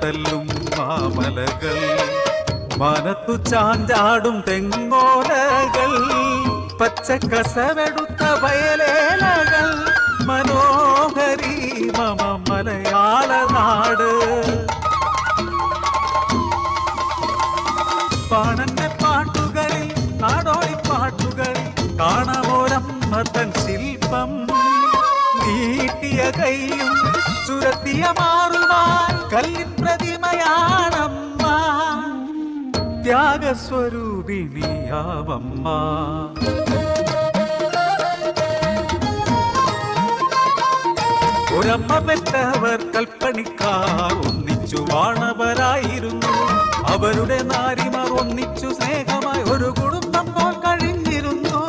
തല്ലും മാമലകൾ, മനത്തു ചാഞ്ചാടും തെങ്ങോലകൾ, പച്ചക്കസവെടുത്ത വയലേലകൾ, മനോഹരി മമ മലയാള നാട്. പാണന്റെ പാട്ടുകളിൽ നാടോടി പാട്ടുകളിൽ കാണാമോരമ്മ തൻ ശില്പം, നീട്ടിയ കൈയും ചുരത്തിയ മാറുവാൻ കല്ലിൻ പ്രതിമയാണമ്മ, ത്യാഗസ്വരൂപിണിയാവമ്മ. ഒരമ്മ പെറ്റവർ കൽപ്പണിക്കാർ ഒന്നിച്ചു വാണവരായിരുന്നു, അവരുടെ നാരിമാർ ഒന്നിച്ചു സ്നേഹമായി ഒരു കുടുംബം പോൽ കഴിഞ്ഞിരുന്നു.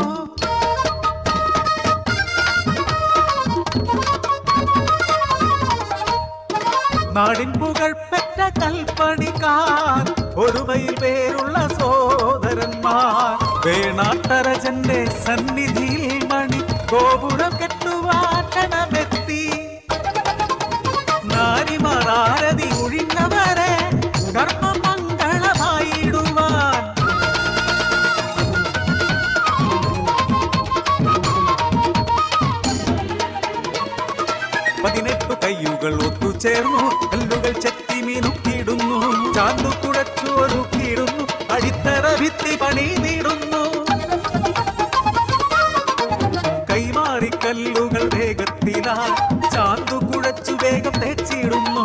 നാടിൻ പുകഴ്പെറ്റ കൽപ്പണിക്കാർ, ഒരുമയിൽ പേരുള്ള സോദരന്മാർ, വേണാട്ടരജന്റെ സന്നിധിയിൽ മണി ഗോപുരം കെട്ടുവാട്ടണമെത്തി. നാരിമാർ ആരതി ഒഴിഞ്ഞവരെ ധർമ്മമംഗളമായിടുവാൻ, 18 കയ്യുകൾ ഒത്തുചേർന്നു, കല്ലുകൾ ചെത്തി മീനുക്കിടുന്നു, ചാന്തു കുഴച്ചു ഒരുക്കിയിടുന്നു, അടിത്തറ ഭിത്തി പണിതിടുന്നു. കൈമാറി കല്ലുകൾ വേഗത്തിലാ ചാന്തു കുഴച്ചു വേഗം തേച്ചിടുന്നു,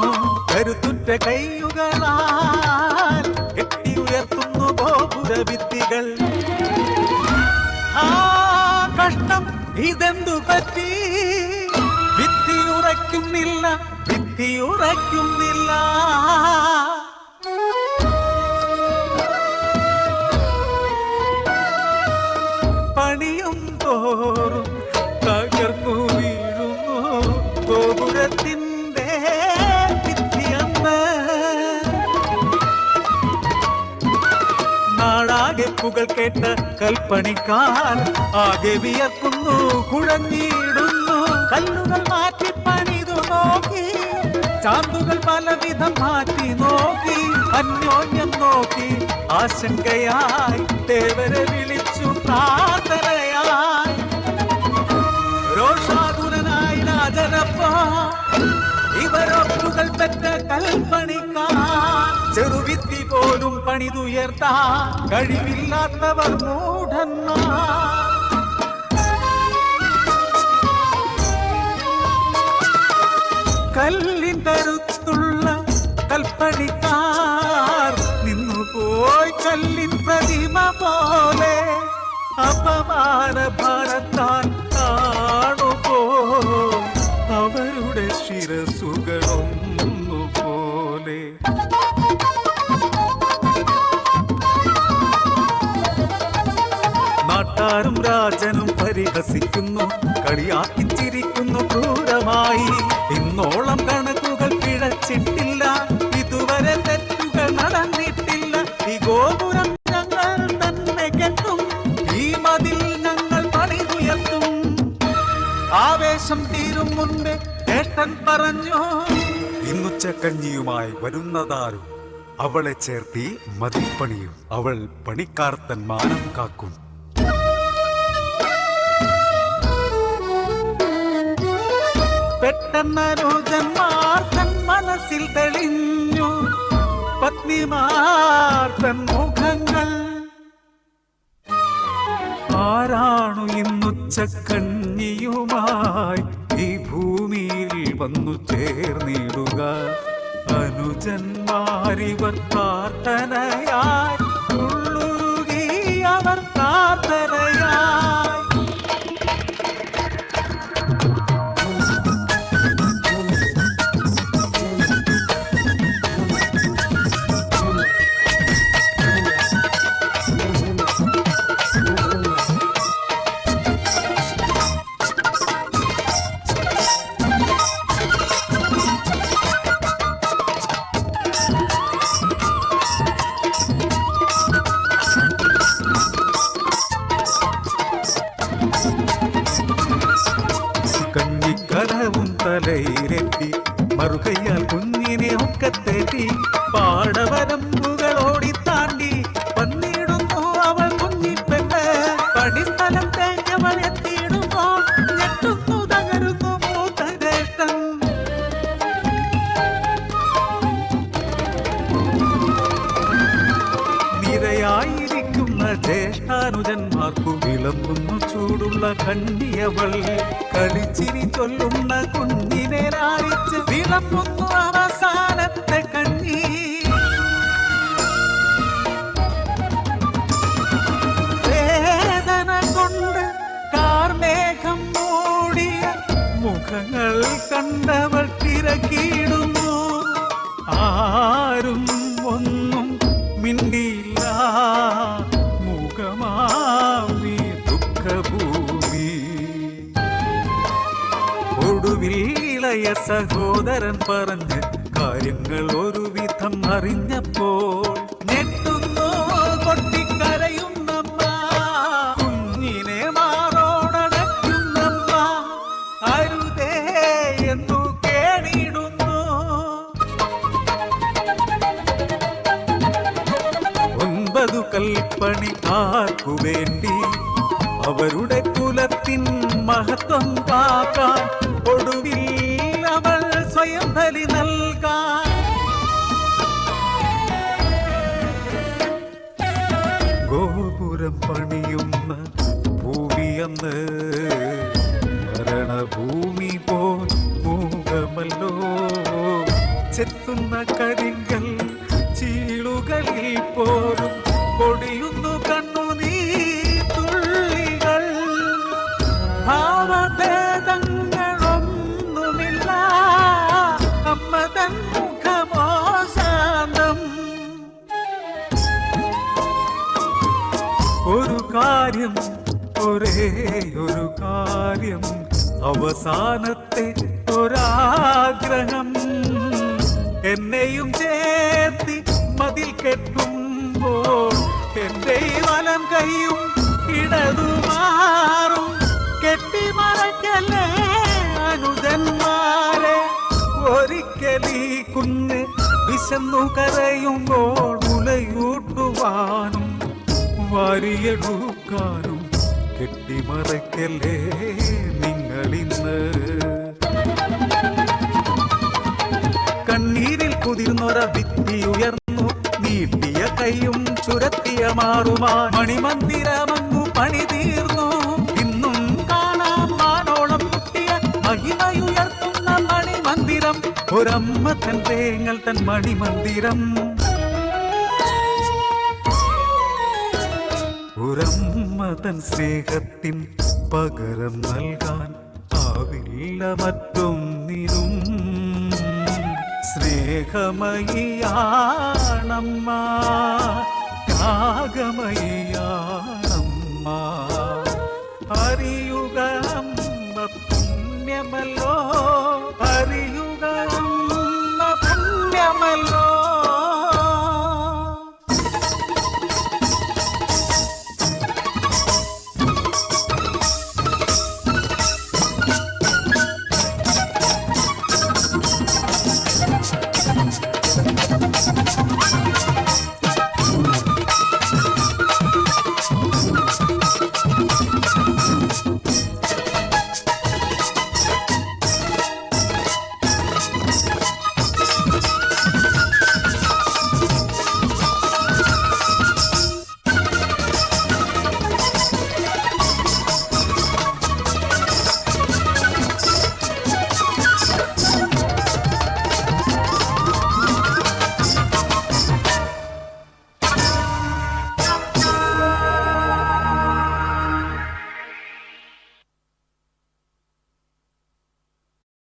കരുത്തുറ്റ കൈയുകളാൽ കെട്ടി ഉയർത്തുന്നു ഗോപുര ഭിത്തികൾ. ആ കഷ്ടം ഇതെന്തു പറ്റി, ഭിത്തിയുറയ്ക്കുന്നില്ല, ഭിത്തിയുറയ്ക്കുന്നില്ല. പണിയും തോറും തകർന്നു വീഴുന്നു ഗോപുരത്തിൻ്റെ ഭിത്തിയെന്ന്. നാടാകെ പുകൾ കേട്ട കൽപ്പണിക്കാർ ആകെ വിയർക്കുന്നു, കുഴഞ്ഞിടുന്നു. കല്ലുകൾ മാറ്റി പണിതു നോക്കി, ചാന്തുകൾ പലവിധം മാറ്റി നോക്കി, അന്യോന്യം നോക്കി ആശങ്കയായി ദേവരെ വിളിച്ചു പ്രാർത്ഥനയായി. രോഷാകുലനായി രാജനപ്പോ ഇവരൊട്ടുകൾ പെറ്റ കൽപ്പണിക്കാർ, ചെറുവിത്തി പോലും പണിതുയർത്താ കഴിവില്ലാത്തവർ മൂഢന്മാർ. കല്ലിൻ കരുത്തുള്ള കൽപ്പണിക്കാർ നിന്നുപോയി കല്ലിൻ പ്രതിമ പോലെ, അപമാന ഭാരത്താൽ കാണുപോ അവരുടെ ശിരസുകളൊന്നുപോലെ. നാട്ടാരും രാജനും പരിഹസിക്കുന്നു, കളിയാക്കി ചിരിക്കുന്നു ക്രൂരമായി. ഇന്നോളം കണക്കുകൾ പിഴച്ചിട്ടില്ല, ഇതുവരെ തെറ്റുകൾ നടന്നിട്ടില്ല. ഈ ഗോപുരം ഞങ്ങൾ തന്നെ കെട്ടും, ഈ മതിൽ ഞങ്ങൾ പണിതുയർത്തും. ആവേശം തീരും മുൻപേ ഏട്ടൻ പറഞ്ഞു, ഇന്നുച്ചക്കഞ്ഞിയുമായി വരുന്നതാരും അവളെ ചേർത്തി മതിൽ പണിയും, അവൾ പണിക്കാർത്തൻ മാനം കാക്കും. പെട്ടെന്നനുജന്മാർ തൻ മനസ്സിൽ തെളിഞ്ഞു, പത്നിമാർ തൻ മുഖങ്ങൾ. ആരാണു ഇന്നുച്ചക്കഞ്ഞിയുമായി ഈ ഭൂമിയിൽ വന്നു ചേർന്നിടുക? അനുജന്മാരിവർ പ്രാർത്ഥനയായി ഉള്ളുരുകി, അവർ പ്രാർത്ഥനയായി. കഞ്ഞിക്കലവും തലയിലെത്തി, മറുകയ്യാൽ കുഞ്ഞിനെ ഒക്കെ പടക്കത്തേറ്റി പാടവരമ്പുകളോടി താണ്ടി വന്നിടുന്നു അവൾ കുഞ്ഞിപ്പെണ്ണ്. പണിസ്ഥലം തേഞ്ഞവൾ എത്തിയിടുമ്പോൾ ഞെട്ടുന്നു തകരുന്നു മൂത്തജ്യേഷ്ഠൻ. നിരയായിരിക്കുന്ന ജ്യേഷ്ഠാനുജന്മാർക്കു വിളമ്പുന്നു ചൂടുള്ള കണ്ണിയവൾ. കളിച്ചിരി ചൊല്ലുന്ന കുഞ്ഞിനെ ലാളിച്ച് വിളമ്പുന്നു അവസാനത്തെ കണ്ണി. വേദന കൊണ്ട് കാർമേഘം മൂടിയ മുഖങ്ങൾ കണ്ടവൾ തിരക്കിയിടുന്നു. ആരും ഒന്നും മിണ്ടിയില്ല. മുഖമാമി ദുഃഖഭൂമി. ഒടുവിൽ ഇളയ സഹോദരൻ പറഞ്ഞ് കാര്യങ്ങൾ ഒരുവിധം അറിഞ്ഞപ്പോൾ ഞെട്ടുന്നു പൊട്ടിക്കരയുന്നമ്മ. കുഞ്ഞിനെ മാറോടടയ്ക്കുന്നമ്മ. അരുതേ എന്നു കേണിടുന്നു. 9 കൽപ്പണിക്കാർക്കു വേണ്ടി അവരുടെ കുലത്തിൻ മഹത്വം കാക്കാൻ ഒടുവിൽ അവൾ സ്വയം ബലി നൽകാൻ. ഗോപുരം പണിയുന്ന ഭൂമിയെന്ന് മരണഭൂമി പോൽ മൂകമല്ലോ. ചെത്തുന്ന കരിങ്കൽ ചീളുകളിൽ പോലും പൊടിയുന്നു കണ്ണുനീർത്തുള്ളികൾ. ഭാവഭേദങ്ങളൊന്നുമില്ല. അമ്മ തൻ മുഖമോ ശാന്തം. ഒരു കാര്യം, ഒരേ ഒരു കാര്യം, അവസാനത്തെ ഒരാഗ്രഹം. എന്നെയും ചേർത്തി മതിൽ കെട്ടുമ്പോൾ എന്റെ വലം കൈയും ഇടതുമാറും കെട്ടിമറയ്ക്കല്ലേ അനുജന്മാരെ. ഒരിക്കലീ കുഞ്ഞ് വിശന്നു കരയുമ്പോൾ മുലയൂട്ടുവാനും വാരിയെടുക്കാനും കെട്ടിമറയ്ക്കല്ലേ നിങ്ങളിന്ന്. കണ്ണീരിൽ കുതിർന്നൊര ഭിത്തി ഉയർന്നു. നീട്ടിയ കൈയും ചുരത്തിയ മാറുമാ മണിമന്ദിരമങ്ങു പണി തീർന്നു. ഇന്നും കാണാം മാനോളം കുട്ടിയ മഹിമയുയർത്തുന്ന മണിമന്ദിരം. ഒരമ്മ തൻ തേങ്ങൾ തൻ മണിമന്ദിരം. ഒരമ്മ തൻ സ്നേഹത്തിൻ പകരം നൽകാൻ ആവില്ല മറ്റൊന്നിനും. സ്നേഹമയിയാണമ്മ, ത്യാഗമയിയാണമ്മ. അറിയുക അമ്മ പുണ്യമല്ലോ.